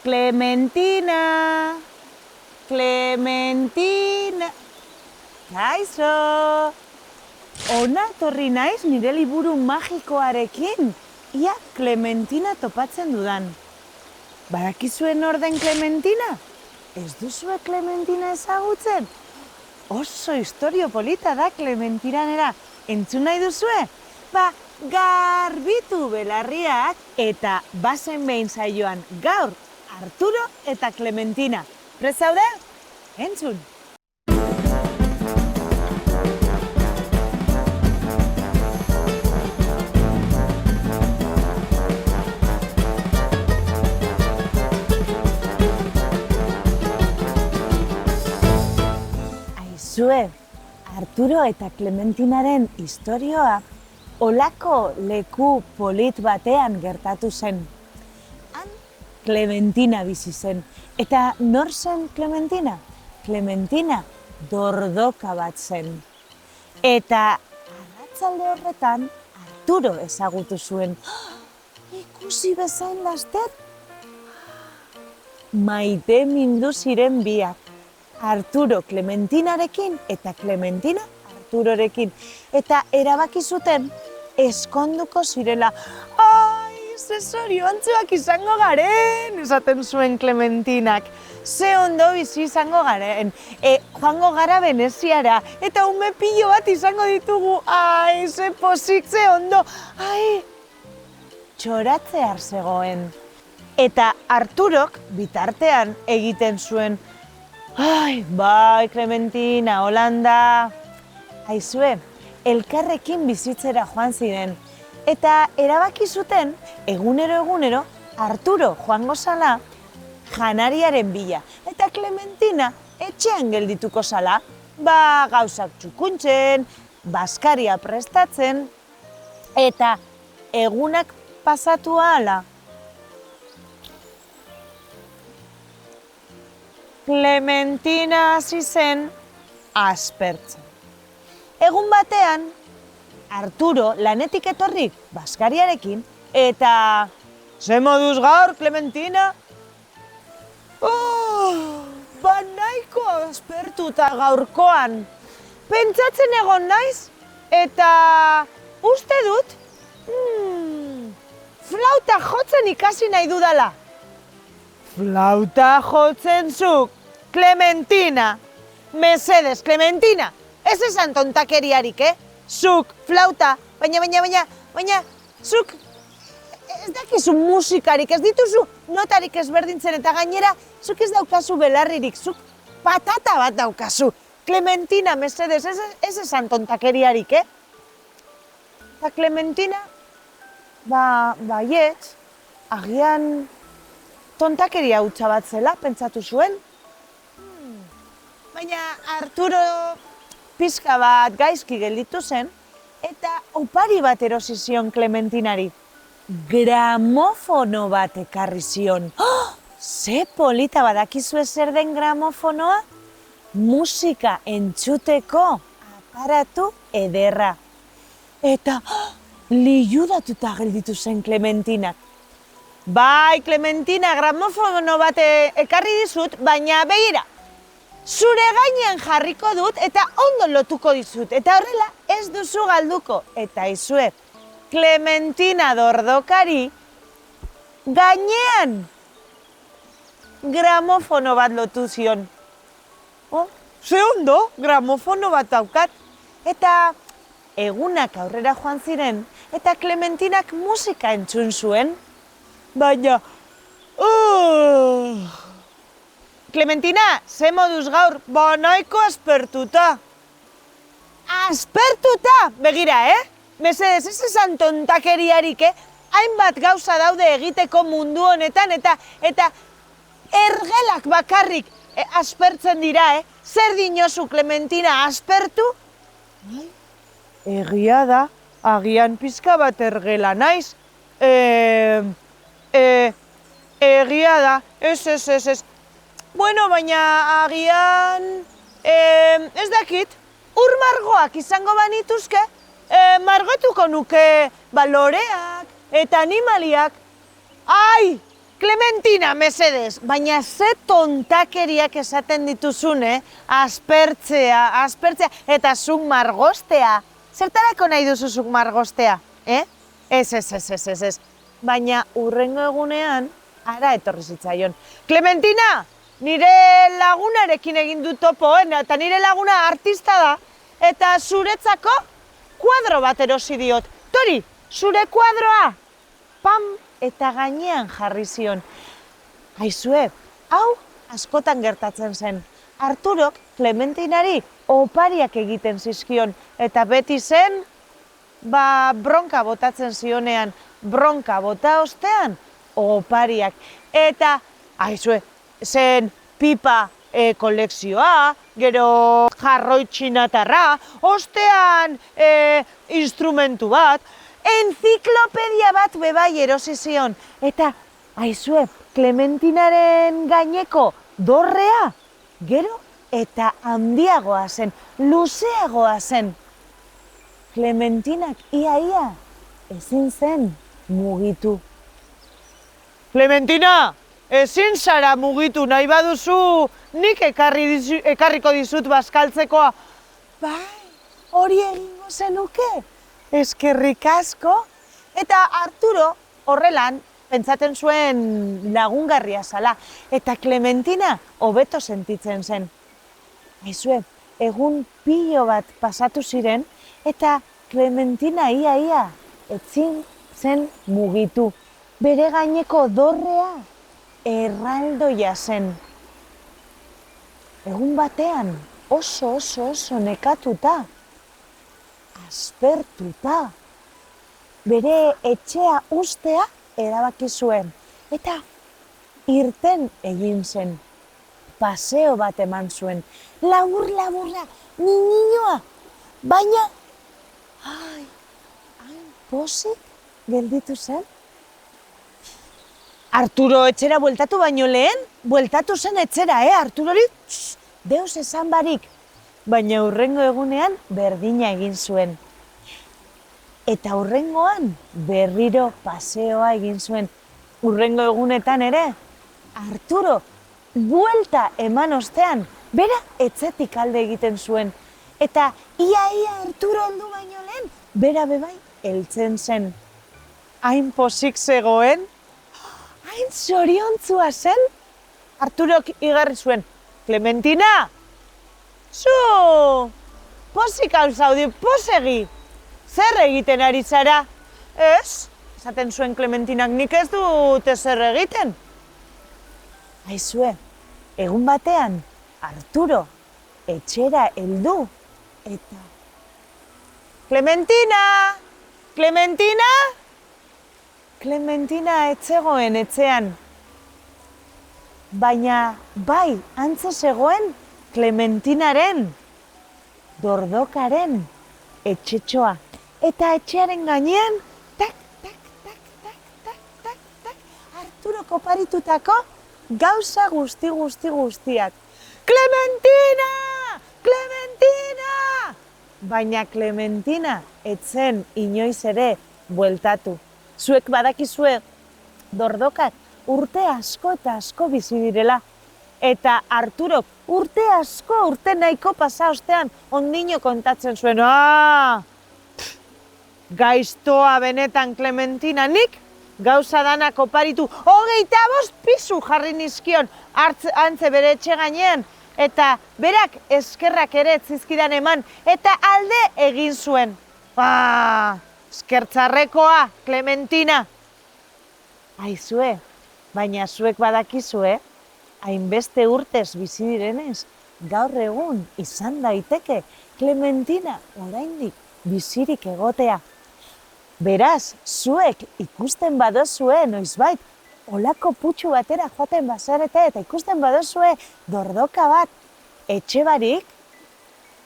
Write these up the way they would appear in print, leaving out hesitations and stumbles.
Clementina, Clementina, kaixo! Ona etorri naiz nire liburu magikoarekin, ia Clementina topatzen dudan. Badakizuen orden Clementina? Ez duzue Clementina ezagutzen? Oso istorio polita da Clementinanera, entzun nahi duzue? Garbitu belarriak eta bazen behin saioan gaur Arturo eta Clementina. Prest zaude? Entzun! Aizue, Arturo eta Clementinaren istorioa olako leku polit batean gertatu zen. Han Clementina bizi zen. Eta nor zen Clementina? Clementina dordoka bat zen. Eta arratsalde horretan Arturo ezagutu zuen. Ikusi bezain laster? Maite mindu ziren biak. Arturo Clementinarekin eta Clementina Arturorekin. Eta erabaki zuten eskonduko zirela. Ai, ze zoriontsuak izango garen, esaten zuen Clementinak. Ze ondo bizi izango garen. Joango gara Veneziara, eta ume pilo bat izango ditugu. Ai, ze pozik, ze ondo. Ai, txoratzear zegoen. Eta Arturok bitartean egiten zuen. Ai, bai, Clementina, Holanda. Aizue, elkarrekin bizitzera joan ziren. Eta erabaki zuten, egunero, Arturo joango zala janariaren bila. Eta Clementina etxean geldituko zala, gauzak txukuntzen, bazkaria prestatzen, eta egunak pasatu ahala. Clementina hasi zen aspertzen. Egun batean, Arturo lanetik etorrik bazkariarekin, eta ze moduz gaur, Clementina? Nahiko aspertuta gaurkoan. Pentsatzen egon naiz, eta uste dut, flauta jotzen ikasi nahi dudala. Flauta jotzen zuk, Clementina. Mesedes, Clementina. Ez esan tontakeriarik, Zuk, flauta, baina, zuk ez dakizu musikarik, ez dituzu notarik ezberdintzen eta gainera, zuk ez daukazu belarririk, zuk patata bat daukazu. Clementina, mesedes, ez esan tontakeriarik, Eta Clementina, baietz, agian tontakeria hutsa bat zela, pentsatu zuen. Baina Arturo pixka bat gaizki gelditu zen, eta opari bat erosi zion Clementinari. Gramofono bat ekarri zion. Ze polita, badakizue zer den gramofonoa? Musika entzuteko aparatu ederra. Eta liudatuta gelditu zen Clementinak. Bai, Clementina, gramofono bat ekarri dizut, baina begira. Zure gainean jarriko dut eta ondo lotuko dizut. Eta horrela ez duzu galduko. Eta aizue, Clementina dordokari gainean gramofono bat lotu zion. Ze ondo, gramofono bat daukat. Eta egunak aurrera joan ziren, eta Clementinak musika entzun zuen. Baina, Clementina, ze moduz gaur, nahiko aspertuta. Aspertuta? Begira, Mesedes, ez esan tontakeriarik, hainbat gauza daude egiteko mundu honetan, eta ergelak bakarrik aspertzen dira, Zer dinozu, Clementina, aspertu? Egia da, agian pixka bat ergela naiz. Egia da, ez. Bueno, baina agian, ez dakit, ur margoak izango banituzke, margotuko nuke baloreak eta animaliak. Ai, Clementina, mesedez, baina ze tontakeriak esaten dituzune, aspertzea, eta zuk margostea. Zertarako nahi duzu zuk margostea, Ez. Baina urrengo egunean, ara etorri zitzaion. Clementina, nire lagunarekin egin du topo, eta nire laguna artista da, eta zuretzako kuadro bat erosi diot. Tori, zure kuadroa! Pam! Eta gainean jarri zion. Aizue, hau askotan gertatzen zen. Arturok Clementinari opariak egiten zizkion, eta beti zen, bronka botatzen zionean, bronka bota ostean, opariak. Eta, aizue, zen pipa kolekzioa, gero jarroi txinatarra, ostean instrumentu bat, enziklopedia bat bebai erosi zion. Eta, aizue, Clementinaren gaineko dorrea, gero eta handiagoa zen, luzeagoa zen. Clementinak ia ezin zen mugitu. Clementina, ezin zara mugitu nahi baduzu, nik ekarriko dizut bazkaltzekoa. Bai, hori egingo zenuke. Eskerrik asko, eta Arturo horrelan pentsatzen zuen lagungarria zala, eta Clementina hobeto sentitzen zen. Aizue, egun pilo bat pasatu ziren, eta Clementina ia ezin zen mugitu. Bere gaineko dorrea erraldoia zen. Egun batean oso nekatuta, aspertuta, bere etxea ustea erabaki zuen, eta irten egin zen. Paseo bat eman zuen, laburra, niñoa, baina, hain pozik gelditu zen. Arturo etxera bueltatu baino lehen, bueltatu zen etxera, Arturori, deus esan barik. Baina hurrengo egunean berdina egin zuen. Eta hurrengoan berriro paseoa egin zuen. Hurrengo egunetan ere, Arturo buelta eman ostean, bera etxetik alde egiten zuen. Eta ia Arturo heldu baino lehen, bera bebai heltzen zen. Hain pozik zegoen, hain zoriontzua zen, Arturok igarri zuen, Clementina! Zu, pozik hau zaudi, posegi, zer egiten ari zara? Ez, esaten zuen Clementinak, nik ez dut zer egiten. Aizue, egun batean, Arturo etxera heldu, eta... Clementina! Clementina etzegoen etxean. Baina, bai, antze zegoen, Clementinaren, dordokaren, etxetxoa. Eta etxearen gainean, tak, Arturo koparitutako gauza guztiak. Clementina! Baina Clementina etzen inoiz ere bueltatu. Zuek badakizue dordokak urte asko eta asko bizi direla. Eta Arturok urte nahiko pasa ostean ondino kontatzen zuen. Gaiztoa benetan Clementina, nik gauza danak oparitu 25 pisu jarri nizkion antze bere etxe gainean. Eta berak eskerrak ere zizkidan eman, eta alde egin zuen. Eskertzarrekoa, Clementina. Aizue, baina zuek badakizue, hainbeste urtez bizi direnez, gaur egun izan daiteke Clementina oraindik bizirik egotea. Beraz, zuek ikusten badozue noizbait, olako putxu batera joaten bazarete eta ikusten badozue dordoka bat etxe barik,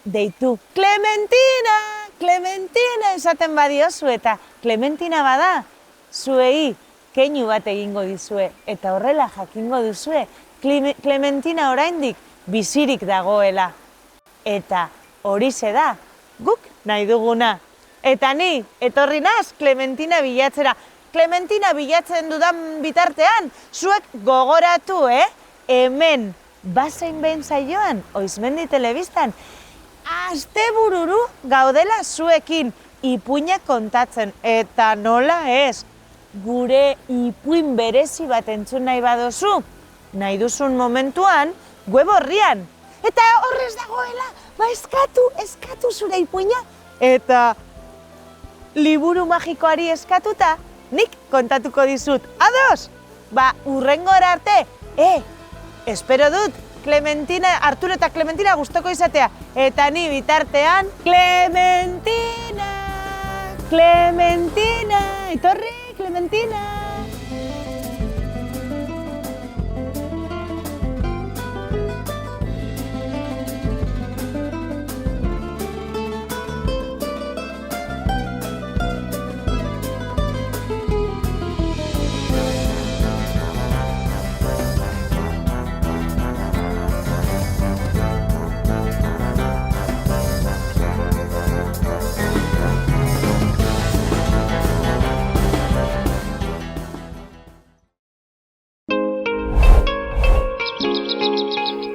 deitu Clementina esaten badiozu eta Clementina bada, zuei keinu bat egingo dizue eta horrela jakingo duzue Clementina oraindik bizirik dagoela. Eta horixe da, guk nahi duguna. Eta ni, etorri naz Clementina bilatzera. Clementina bilatzen dudan bitartean, zuek gogoratu, hemen, bazein behin saioan, Oizmendi Telebistan, astebururu gaudela zuekin, ipuinak kontatzen, eta nola ez, gure ipuin berezi bat entzun nahi badozu, nahi duzun momentuan, web orrian. Eta horrez dagoela, eskatu zure ipuina. Eta liburu magikoari eskatuta, nik kontatuko dizut. Ados? Urrengora arte, espero dut, Arturo eta Clementina gustoko izatea. Eta ni bitartean, Clementina, etorri, Clementina.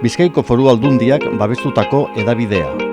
Bizkaiko Foru Aldundiak babestutako hedabidea.